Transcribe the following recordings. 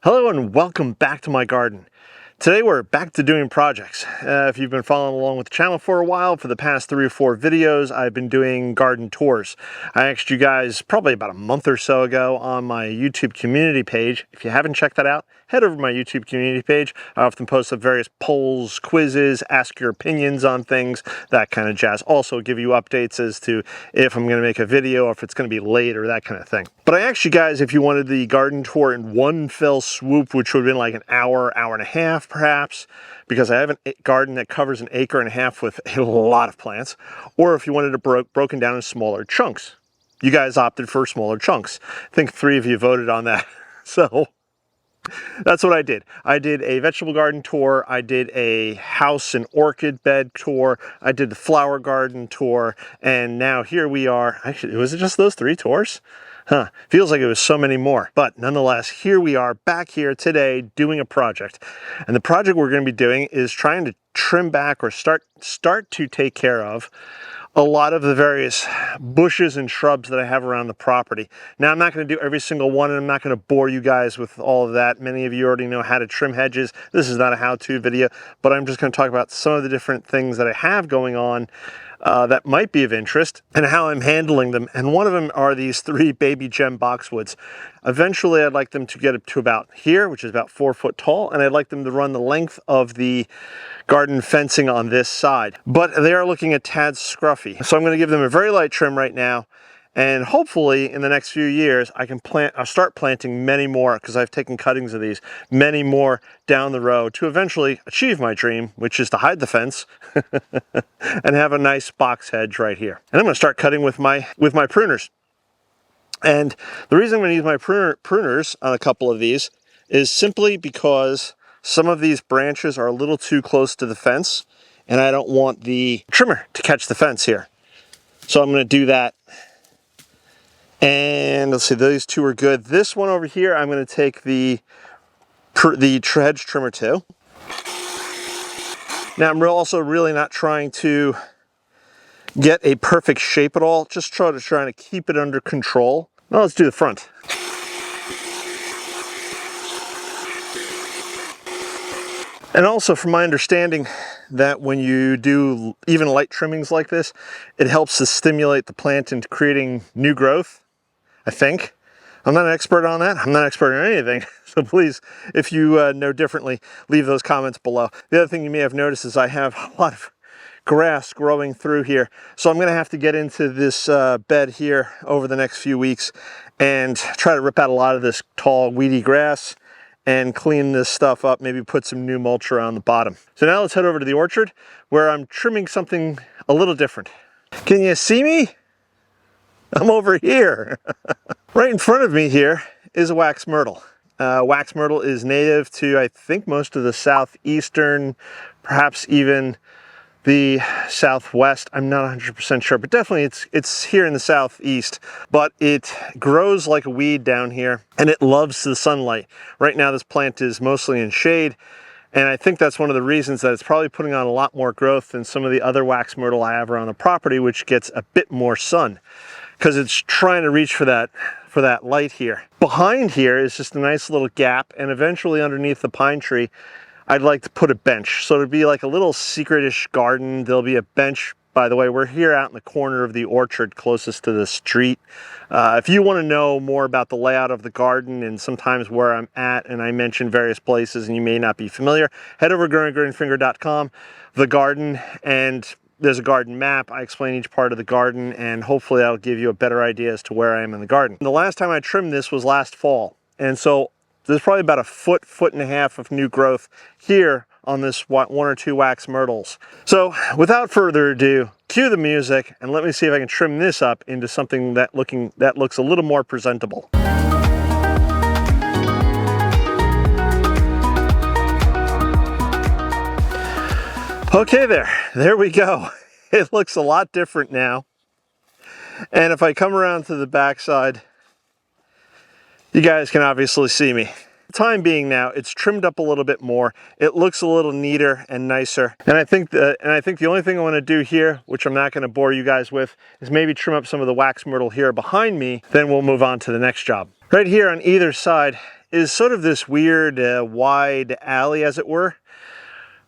Hello and welcome back to my garden. Today we're back to doing projects. If you've been following along with the channel for a while, for the past 3 or 4 videos, I've been doing garden tours. I asked you guys probably about a month or so ago on my YouTube community page. If you haven't checked that out, head over to my YouTube community page. I often post up various polls, quizzes, ask your opinions on things, that kind of jazz. Also give you updates as to if I'm going to make a video or if it's going to be late or that kind of thing. But I asked you guys if you wanted the garden tour in one fell swoop, which would have been like an hour, hour and a half perhaps, because I have a garden that covers an acre and a half with a lot of plants, or if you wanted it broken down in smaller chunks. You guys opted for smaller chunks. I think 3 of you voted on that. So that's what I did. I did a vegetable garden tour, I did a house and orchid bed tour, I did the flower garden tour, and now here we are. Actually, was it just those 3 tours? Huh, feels like it was so many more. But nonetheless, here we are back here today doing a project. And the project we're going to be doing is trying to trim back or start to take care of a lot of the various bushes and shrubs that I have around the property. Now, I'm not going to do every single one, and I'm not going to bore you guys with all of that. Many of you already know how to trim hedges. This is not a how-to video, but I'm just going to talk about some of the different things that I have going on that might be of interest and how I'm handling them. And one of them are these 3 baby gem boxwoods. Eventually, I'd like them to get up to about here, which is about 4 foot tall, and I'd like them to run the length of the garden fencing on this side. But they are looking a tad scruffy. So I'm going to give them a very light trim right now. And hopefully in the next few years, I'll start planting many more, because I've taken cuttings of these, many more down the road to eventually achieve my dream, which is to hide the fence and have a nice box hedge right here. And I'm going to start cutting with my pruners. And the reason I'm going to use my pruners on a couple of these is simply because some of these branches are a little too close to the fence, and I don't want the trimmer to catch the fence here. So I'm going to do that. And let's see, those 2 are good. This one over here, I'm going to take the hedge trimmer to. Now, I'm also really not trying to get a perfect shape at all, just trying to keep it under control. Now let's do the front. And also, from my understanding, that when you do even light trimmings like this, it helps to stimulate the plant into creating new growth, I think. I'm not an expert on that. I'm not an expert on anything. So please, if you know differently, leave those comments below. The other thing you may have noticed is I have a lot of grass growing through here. So I'm going to have to get into this bed here over the next few weeks and try to rip out a lot of this tall, weedy grass and clean this stuff up, maybe put some new mulch around the bottom. So now let's head over to the orchard, where I'm trimming something a little different. Can you see me? I'm over here. Right in front of me here is a wax myrtle. Wax myrtle is native to, I think, most of the southeastern, perhaps even the southwest. I'm not 100% sure, but definitely it's here in the southeast. But it grows like a weed down here, and it loves the sunlight. Right now, this plant is mostly in shade, and I think that's one of the reasons that it's probably putting on a lot more growth than some of the other wax myrtle I have around the property, which gets a bit more sun, because it's trying to reach for that light here. Behind here is just a nice little gap, and eventually underneath the pine tree, I'd like to put a bench. So it'd be like a little secret-ish garden. There'll be a bench. By the way, we're here out in the corner of the orchard closest to the street. If you want to know more about the layout of the garden and sometimes where I'm at, and I mention various places and you may not be familiar, head over to growinggreenfinger.com, the garden, and there's a garden map. I explain each part of the garden, and hopefully that'll give you a better idea as to where I am in the garden. The last time I trimmed this was last fall, and so there's probably about a foot and a half of new growth here on this 1 or 2 wax myrtles. So without further ado, cue the music and let me see if I can trim this up into something that looks a little more presentable. Okay, there we go. It looks a lot different now. And if I come around to the back side, you guys can obviously see me. The time being now, it's trimmed up a little bit more. It looks a little neater and nicer. And I think the only thing I want to do here, which I'm not going to bore you guys with, is maybe trim up some of the wax myrtle here behind me. Then we'll move on to the next job. Right here on either side is sort of this weird wide alley, as it were.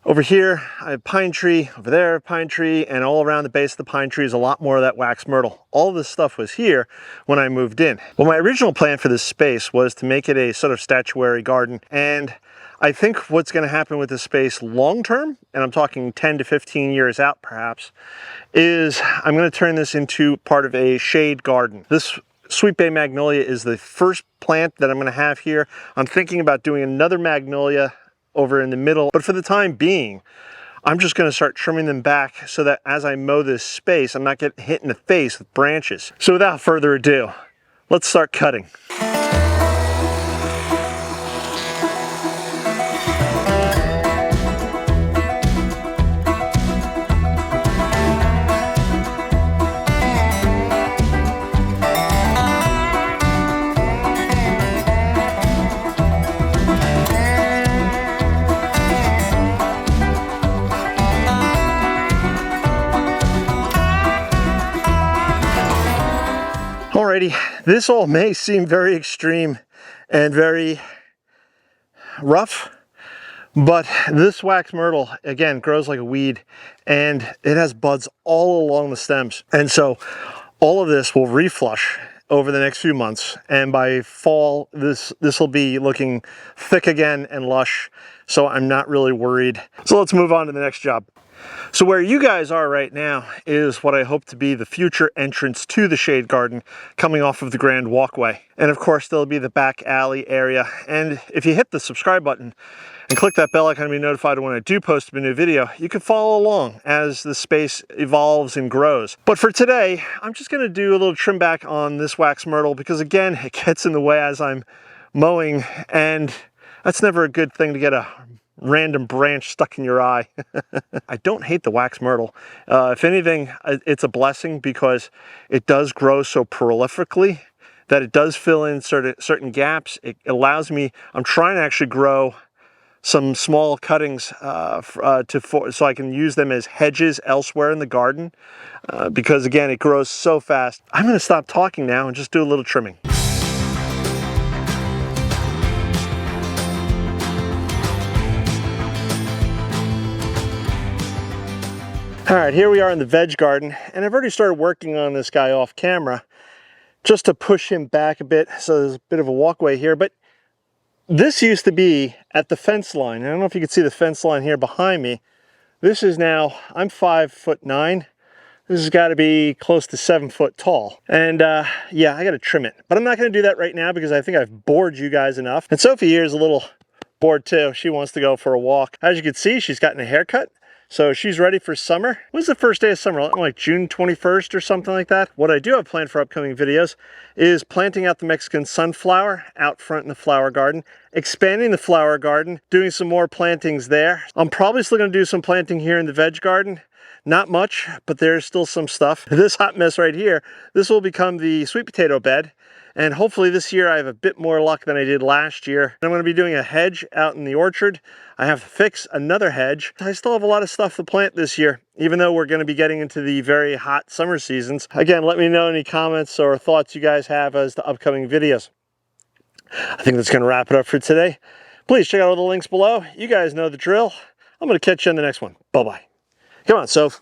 Over here, I have pine tree, over there, pine tree, and all around the base of the pine tree is a lot more of that wax myrtle. All of this stuff was here when I moved in. Well, my original plan for this space was to make it a sort of statuary garden, and I think what's going to happen with this space long term, and I'm talking 10 to 15 years out perhaps, is I'm going to turn this into part of a shade garden. This Sweet Bay Magnolia is the first plant that I'm going to have here. I'm thinking about doing another magnolia over in the middle, but for the time being, I'm just going to start trimming them back so that as I mow this space, I'm not getting hit in the face with branches. So without further ado, let's start cutting. Alrighty, this all may seem very extreme and very rough, but this wax myrtle, again, grows like a weed and it has buds all along the stems. And so all of this will reflush over the next few months, and by fall, this will be looking thick again and lush, so I'm not really worried. So let's move on to the next job. So where you guys are right now is what I hope to be the future entrance to the shade garden coming off of the grand walkway. And of course, there'll be the back alley area. And if you hit the subscribe button and click that bell icon to be notified when I do post a new video, you can follow along as the space evolves and grows. But for today, I'm just going to do a little trim back on this wax myrtle because, again, it gets in the way as I'm mowing, and that's never a good thing, to get a random branch stuck in your eye. I don't hate the wax myrtle. If anything, it's a blessing because it does grow so prolifically that it does fill in certain gaps. It allows me, I'm trying to actually grow some small cuttings so I can use them as hedges elsewhere in the garden because, again, it grows so fast. I'm going to stop talking now and just do a little trimming. All right, here we are in the veg garden, and I've already started working on this guy off camera just to push him back a bit, so there's a bit of a walkway here. But this used to be at the fence line. I don't know if you can see the fence line here behind me. This is now, I'm 5'9". This has got to be close to 7 foot tall. And yeah, I got to trim it. But I'm not going to do that right now because I think I've bored you guys enough. And Sophie here is a little bored too. She wants to go for a walk. As you can see, she's gotten a haircut. So she's ready for summer. When's the first day of summer? Like June 21st or something like that. What I do have planned for upcoming videos is planting out the Mexican sunflower out front in the flower garden, expanding the flower garden, doing some more plantings there. I'm probably still going to do some planting here in the veg garden. Not much, but there's still some stuff. This hot mess right here, this will become the sweet potato bed. And hopefully this year I have a bit more luck than I did last year. I'm going to be doing a hedge out in the orchard. I have to fix another hedge. I still have a lot of stuff to plant this year, even though we're going to be getting into the very hot summer seasons. Again, let me know any comments or thoughts you guys have as to upcoming videos. I think that's going to wrap it up for today. Please check out all the links below. You guys know the drill. I'm going to catch you in the next one. Bye-bye. Come on, Soph.